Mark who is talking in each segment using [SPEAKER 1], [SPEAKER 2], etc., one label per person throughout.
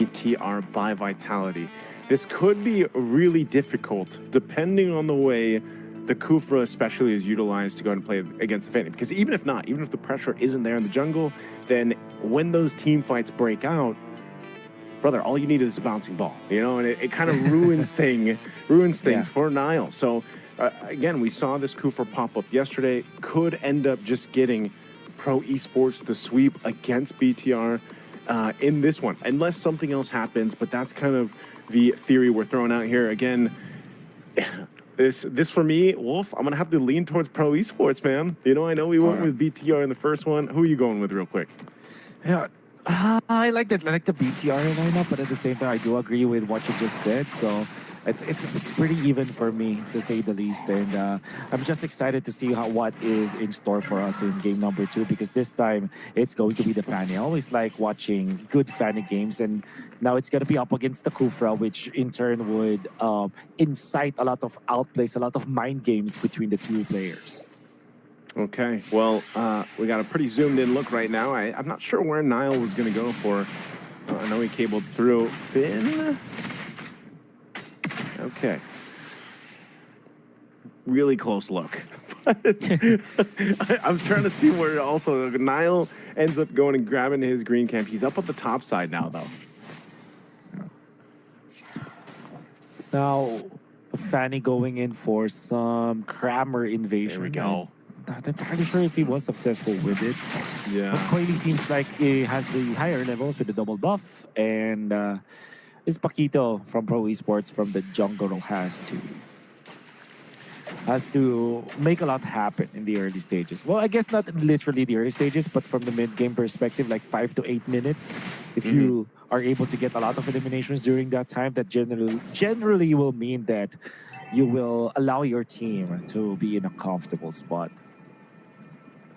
[SPEAKER 1] BTR by Vitality. This could be really difficult depending on the way the Kufra especially is utilized to go and play against the Phantom. Because even if not, even if the pressure isn't there in the jungle, then when those team fights break out, brother, all you need is a bouncing ball, you know, and it kind of ruins things for Nile. So again, we saw this Kufra pop up yesterday, could end up just getting Pro Esports the sweep against BTR in this one, unless something else happens. But that's kind of the theory we're throwing out here. Again, this for me, Wolf, I'm gonna have to lean towards Pro Esports, man. You know, I know we went with BTR in the first one. Who are you going with, real quick?
[SPEAKER 2] Yeah, I like the BTR lineup, but at the same time, I do agree with what you just said. So it's pretty even for me, to say the least. And I'm just excited to see what is in store for us in game number 2, because this time it's going to be the Fanny. I always like watching good Fanny games, and now it's going to be up against the Kufra, which in turn would incite a lot of outplays, a lot of mind games between the two players.
[SPEAKER 1] Okay, well, we got a pretty zoomed in look right now. I'm not sure where Nile was going to go for. I know he cabled through. Finn? Okay. Really close look. I'm trying to see where also Nile ends up going and grabbing his green camp. He's up at the top side now, though.
[SPEAKER 2] Now, Fanny going in for some Kramer invasion.
[SPEAKER 1] There we go.
[SPEAKER 2] Not entirely sure if he was successful with it.
[SPEAKER 1] Yeah.
[SPEAKER 2] But Coily seems like he has the higher levels with the double buff, and this Paquito from Pro Esports from the jungle has to make a lot happen in the early stages. Well, I guess not literally the early stages, but from the mid-game perspective, like 5 to 8 minutes. If you are able to get a lot of eliminations during that time, that generally will mean that you will allow your team to be in a comfortable spot.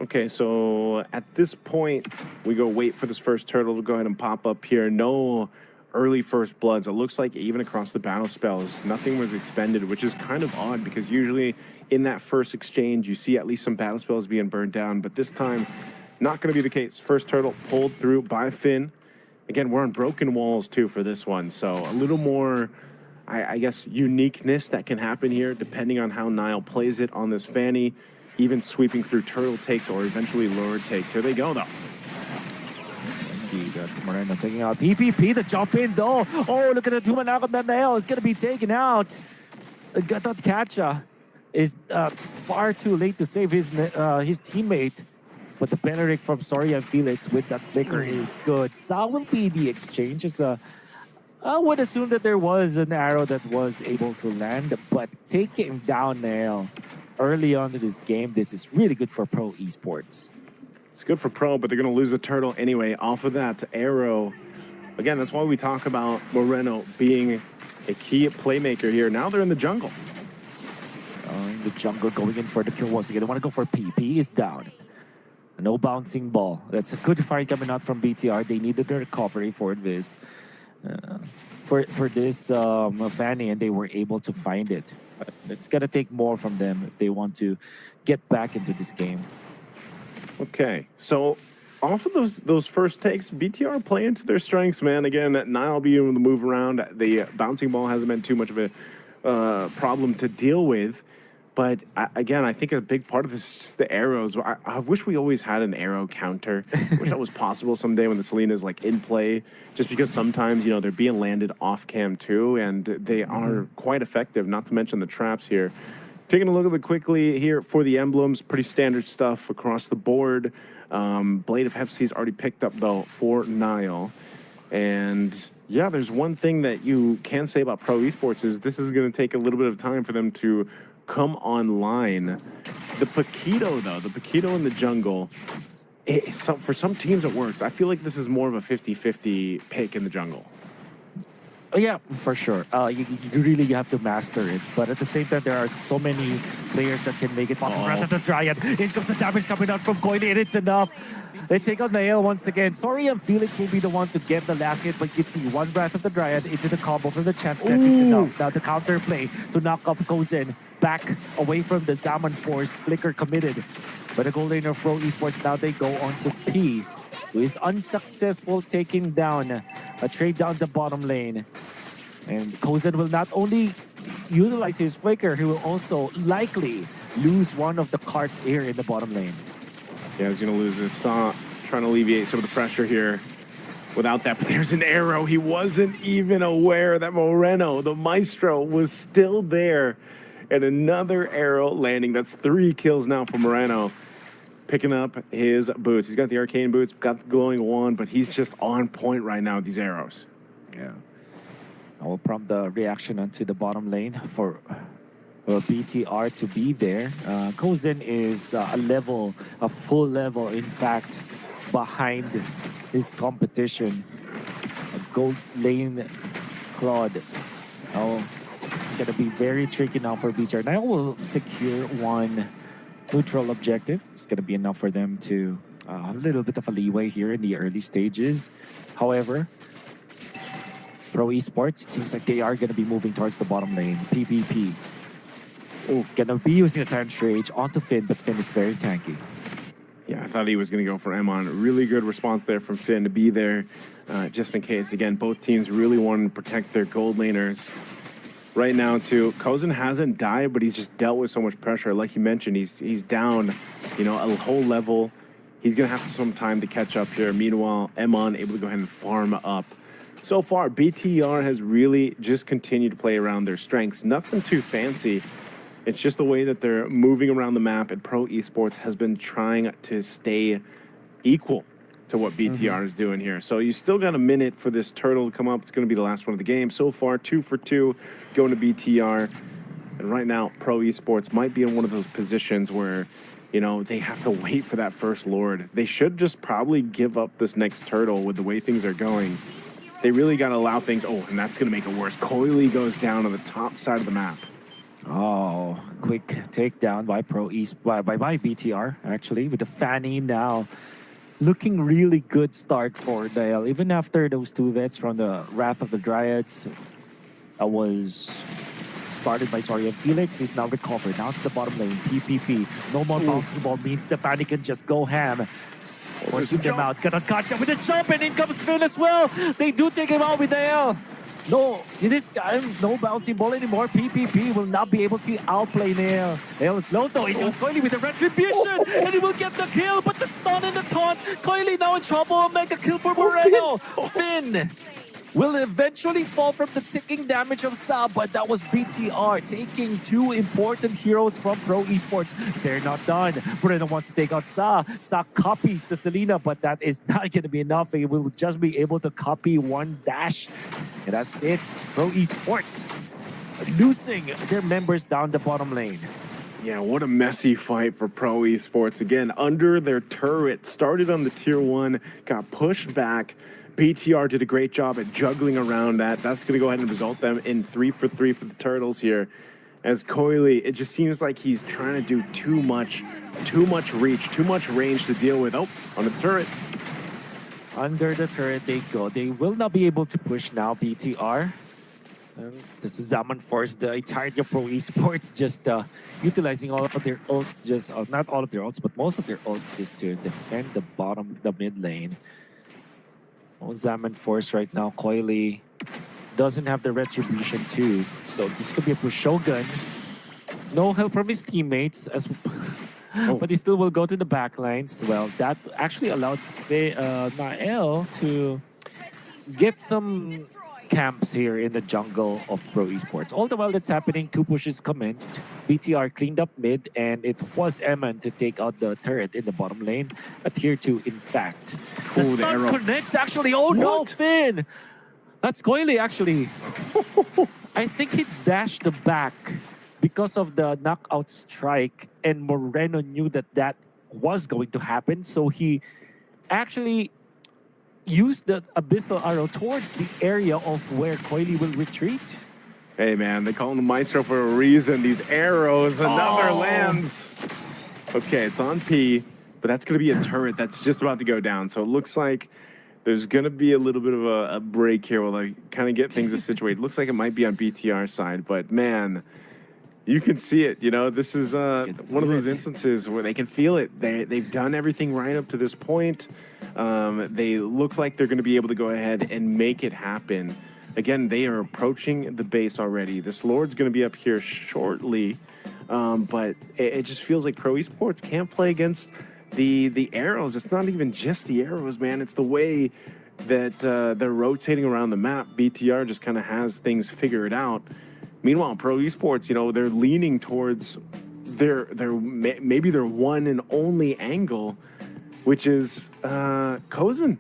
[SPEAKER 1] Okay, so at this point, we go wait for this first turtle to go ahead and pop up here. No early first bloods. It looks like even across the battle spells, nothing was expended, which is kind of odd because usually in that first exchange, you see at least some battle spells being burned down, but this time, not going to be the case. First turtle pulled through by Finn. Again, we're on broken walls too for this one, so a little more, I guess, uniqueness that can happen here depending on how Nile plays it on this Fanny, even sweeping through turtle takes or eventually lured takes. Here they go, though.
[SPEAKER 2] That's Moreno taking out PPP, the jump in though. Oh, look at the two-man knock of that nail. It's going to be taken out. Gatot Kacha is far too late to save his teammate. But the Benedict from Soria and Felix with that flicker is good. So will be the exchange. I would assume that there was an arrow that was able to land, but taking down Nail early on in this game, this is really good for Pro Esports.
[SPEAKER 1] It's good for Pro, but they're going to lose the turtle anyway off of that arrow. Again, that's why we talk about Moreno being a key playmaker here. Now they're in the jungle.
[SPEAKER 2] In the jungle, going in for the kill once again. They want to go for P. P is down. No bouncing ball. That's a good fight coming out from BTR. They needed a recovery for this. For this Fanny, and they were able to find it. But it's going to take more from them if they want to get back into this game.
[SPEAKER 1] Okay, so off of those first takes, BTR play into their strengths, man. Again, Nile being able to move around. The bouncing ball hasn't been too much of a problem to deal with. But again, I think a big part of this is just the arrows. I wish we always had an arrow counter. I wish that was possible someday when the Selena's like in play, just because sometimes, you know, they're being landed off cam too, and they are quite effective, not to mention the traps here. Taking a look at it quickly here for the emblems, pretty standard stuff across the board. Blade of Hepsi's already picked up though for Nile. And yeah, there's one thing that you can say about Pro Esports is this is going to take a little bit of time for them to come online. The Paquito though, the Paquito in the jungle, for some teams it works. I feel like this is more of a 50-50 pick in the jungle.
[SPEAKER 2] Oh, yeah, for sure. You really have to master it. But at the same time, there are so many players that can make it possible. Rather than Dryad. In comes the damage coming out from Coily, and it's enough. They take out Nael once again. Sorry, and Felix will be the one to get the last hit, but you can see one Breath of the Dryad into the combo from the champ. That's enough. Now the counter play to knock up Kozen back away from the Zaman Force. Flicker committed. But the goal laner of Pro Esports, now they go on to P. who is unsuccessful taking down a trade down the bottom lane. And Kozen will not only utilize his flicker, he will also likely lose one of the carts here in the bottom lane.
[SPEAKER 1] Yeah, he's going to lose his Saw, trying to alleviate some of the pressure here. Without that, but there's an arrow. He wasn't even aware that Moreno, the Maestro, was still there. And another arrow landing. That's 3 kills now for Moreno. Picking up his boots. He's got the arcane boots, got the glowing wand, but he's just on point right now with these arrows.
[SPEAKER 2] Yeah. I will prompt the reaction onto the bottom lane for BTR to be there. Kozen is a full level, in fact, behind his competition. A gold lane Claude. Oh, it's gonna be very tricky now for BTR. Now will secure one neutral objective. It's gonna be enough for them to a little bit of a leeway here in the early stages. However, Pro Esports, it seems like they are gonna be moving towards the bottom lane. PPP. Oh, gonna be using a time rage onto Finn, but Finn is very tanky.
[SPEAKER 1] Yeah, I thought he was going to go for Emon. Really good response there from Finn to be there just in case. Again, both teams really wanting to protect their gold laners. Right now, too, Kozen hasn't died, but he's just dealt with so much pressure. Like you mentioned, he's down, a whole level. He's going to have some time to catch up here. Meanwhile, Emon able to go ahead and farm up. So far, BTR has really just continued to play around their strengths. Nothing too fancy. It's just the way that they're moving around the map, and Pro Esports has been trying to stay equal to what BTR is doing here. So you still got a minute for this turtle to come up. It's going to be the last one of the game. So far, 2 for 2 going to BTR. And right now, Pro Esports might be in one of those positions where, they have to wait for that first Lord. They should just probably give up this next turtle with the way things are going. They really got to allow things. Oh, and that's going to make it worse. Coily goes down on the top side of the map.
[SPEAKER 2] Oh, quick takedown by by BTR, actually, with the Fanny now. Looking really good start for Dale, even after those 2 vets from the Wrath of the Dryads. That was started by Soria Felix. He's now recovered. Now to the bottom lane, PPP. No more bouncing ball means the Fanny can just go ham. Forcing them out. Gonna catch them with a jump, and in comes Finn as well. They do take him out with Dale. No, in this time, no bouncing ball anymore. PPP will not be able to outplay Nail. Nail is low though. He goes Coily with a retribution, and he will get the kill, but the stun and the taunt. Coily now in trouble. Mega kill for Moreno. Finn will eventually fall from the ticking damage of Sa, but that was BTR taking 2 important heroes from Pro Esports. They're not done. Moreno wants to take out Sa. Sa copies the Selena, but that is not going to be enough. He will just be able to copy 1 dash. And that's it. Pro Esports losing their members down the bottom lane.
[SPEAKER 1] Yeah, what a messy fight for Pro Esports. Again, under their turret, started on the tier 1, got pushed back. BTR did a great job at juggling around that. That's going to go ahead and result them in 3 for 3 for the Turtles here. As Coily, it just seems like he's trying to do too much reach, too much range to deal with. Oh, on the turret.
[SPEAKER 2] Under the turret they go. They will not be able to push now, BTR. This is Zaman Force, the entirety of Pro Esports, just utilizing all of their ults, not all of their ults, but most of their ults just to defend the mid lane. Zaman Force right now, Coily doesn't have the retribution too, so this could be a push. Shogun, no help from his teammates, but he still will go to the back lines. Well, that actually allowed Nael to get some camps here in the jungle of Pro Esports. All the while that's happening, 2 pushes commenced. BTR cleaned up mid, and it was Eman to take out the turret in the bottom lane. A tier 2, in fact. The stun connects, actually. Oh no, Finn! That's Coily, actually. I think he dashed the back because of the knockout strike, and Moreno knew that was going to happen, so he actually used the abyssal arrow towards the area of where Coily will retreat.
[SPEAKER 1] Hey man, they call him the Maestro for a reason. These arrows, another lands. Okay, it's on P, but that's going to be a turret that's just about to go down. So it looks like there's going to be a little bit of a break here while I kind of get things situated. Looks like it might be on BTR side, but man, you can see it. This is one of those instances where they can feel it. They've done everything right up to this point. They look like they're going to be able to go ahead and make it happen. Again, they are approaching the base already. This Lord's going to be up here shortly, but it just feels like Pro Esports can't play against the arrows. It's not even just the arrows, man. It's the way that they're rotating around the map. BTR just kind of has things figured out. Meanwhile, Pro Esports, you know, they're leaning towards maybe their one and only angle, which is Kozen.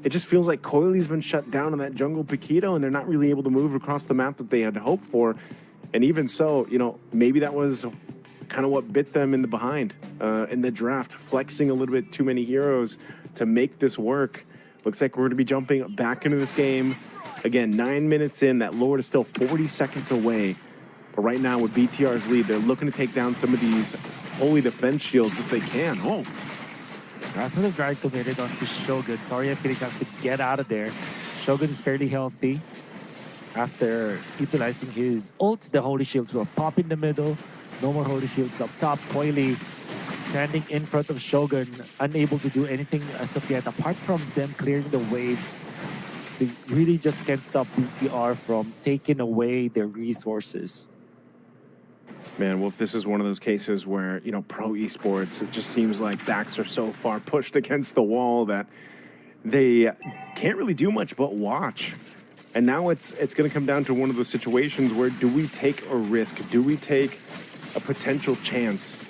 [SPEAKER 1] It just feels like Coily's been shut down in that jungle Paquito, and they're not really able to move across the map that they had hoped for. And even so, you know, maybe that was kind of what bit them in the behind in the draft, flexing a little bit too many heroes to make this work. Looks like we're going to be jumping back into this game. Again, 9 minutes in, that Lord is still 40 seconds away. But right now with BTR's lead, they're looking to take down some of these holy defense shields if they can. Oh.
[SPEAKER 2] After the drag committed onto Shogun, sorry, Felix has to get out of there. Shogun is fairly healthy. After utilizing his ult, the holy shields will pop in the middle. No more holy shields up top. Coily standing in front of Shogun, unable to do anything as of yet, apart from them clearing the waves. They really just can't stop BTR from taking away their resources.
[SPEAKER 1] Man, Wolf, this is one of those cases where, you know, Pro Esports, it just seems like backs are so far pushed against the wall that they can't really do much but watch. And now it's going to come down to one of those situations where do we take a risk? Do we take a potential chance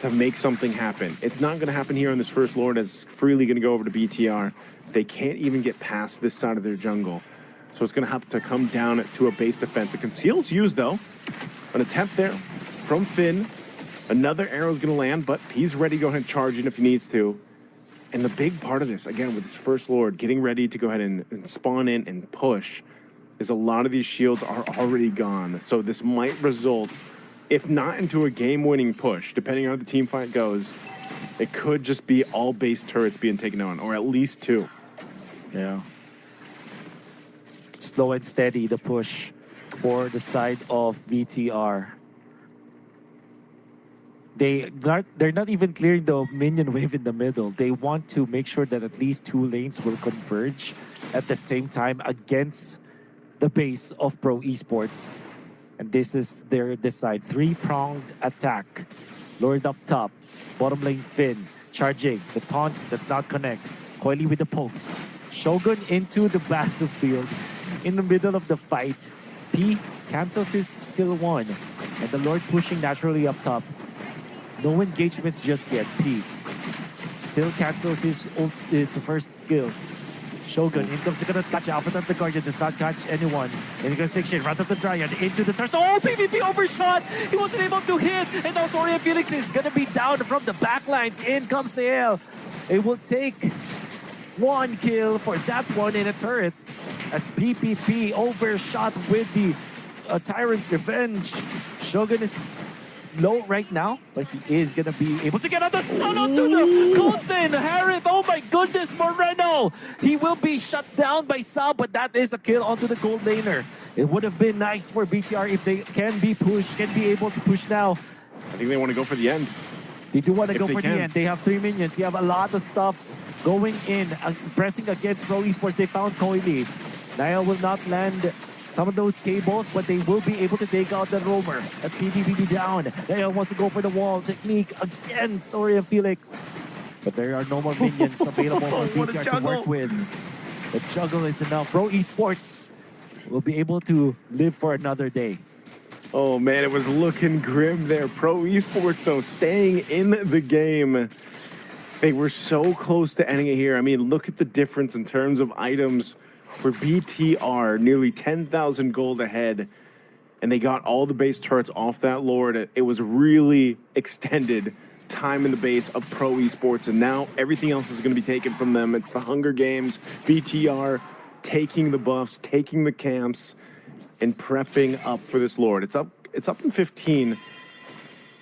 [SPEAKER 1] to make something happen? It's not going to happen here on this first Lord. It's freely going to go over to BTR. They can't even get past this side of their jungle. So it's going to have to come down to a base defense. A conceal's used, though. An attempt there from Finn. Another arrow's going to land, but he's ready to go ahead and charge in if he needs to. And the big part of this, again, with this first Lord, getting ready to go ahead and spawn in and push, is a lot of these shields are already gone. So this might result, if not into a game-winning push, depending on how the team fight goes, it could just be all base turrets being taken on, or at least 2.
[SPEAKER 2] Yeah. Slow and steady, the push for the side of BTR. They're not even clearing the minion wave in the middle. They want to make sure that at least 2 lanes will converge at the same time against the base of Pro Esports. And this is their decide. 3-pronged attack. Lord up top. Bottom lane Finn. Charging. The taunt does not connect. Coily with the pokes. Shogun into the battlefield in the middle of the fight. P cancels his skill 1. And the Lord pushing naturally up top. No engagements just yet. P still cancels his first skill. Shogun, in comes the catch. Alpha of the Guardian does not catch anyone. And he goes 6 shit, right up the Dryad into the turret. Oh, PvP overshot! He wasn't able to hit! And now Soria Felix is gonna be down from the backlines. In comes the L. It will take 1 kill for that one in a turret. As PPP overshot with the Tyrant's Revenge. Shogun is low right now, but he is gonna be able to get on the stun onto the Coulson. Harith, oh my goodness, Moreno. He will be shut down by Sal, but that is a kill onto the gold laner. It would have been nice for BTR if they can be able to push now.
[SPEAKER 1] I think they want to go for the end.
[SPEAKER 2] They do want to go for the end. They have 3 minions. They have a lot of stuff going in, pressing against Pro Esports. They found Coily. Niall will not land some of those cables, but they will be able to take out the roamer. That's PvP down. Niall wants to go for the wall technique against Orion Felix. But there are no more minions available for BTR to work with. The juggle is enough. Pro Esports will be able to live for another day.
[SPEAKER 1] Oh man, it was looking grim there. Pro Esports, though, staying in the game. They were so close to ending it here. I mean, look at the difference in terms of items for BTR, nearly 10,000 gold ahead, and they got all the base turrets off that Lord. It was really extended time in the base of Pro Esports, and now everything else is going to be taken from them. It's the Hunger Games, BTR taking the buffs, taking the camps, and prepping up for this Lord. It's up in 15.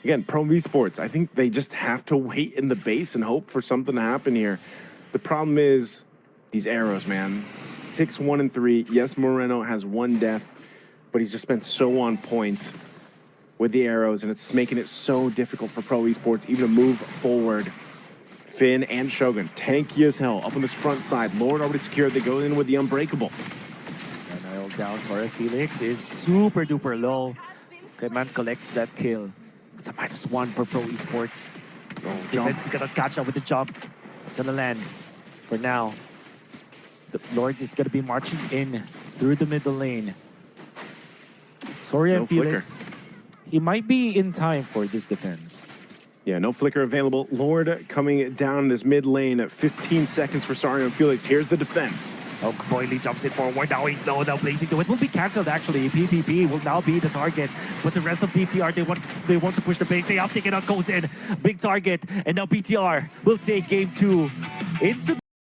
[SPEAKER 1] Again, Pro Esports, I think they just have to wait in the base and hope for something to happen here. The problem is these arrows, man. 6, 1, and 3. Yes, Moreno has 1 death, but he's just been so on point with the arrows, and it's making it so difficult for Pro Esports even to move forward. Finn and Shogun, tanky as hell, up on this front side. Lord already secured. They go in with the Unbreakable.
[SPEAKER 2] And nailed down. Sorry, Felix is super duper low. Kaiman collects that kill. It's a -1 for Pro Esports. His defense is gonna catch up with the jump. Gonna land. For now, the Lord is gonna be marching in through the middle lane. Sorry,
[SPEAKER 1] No
[SPEAKER 2] Felix. He might be in time for this defense.
[SPEAKER 1] Yeah, no flicker available. Lord coming down this mid lane at 15 seconds for Sario and Felix. Here's the defense.
[SPEAKER 2] Oh, Boyley jumps it forward. Now he's low. Now blazing to it. Will be cancelled actually. PPP will now be the target. But the rest of BTR, they want to push the base. They up, taking out, goes in. Big target. And now BTR will take game 2 into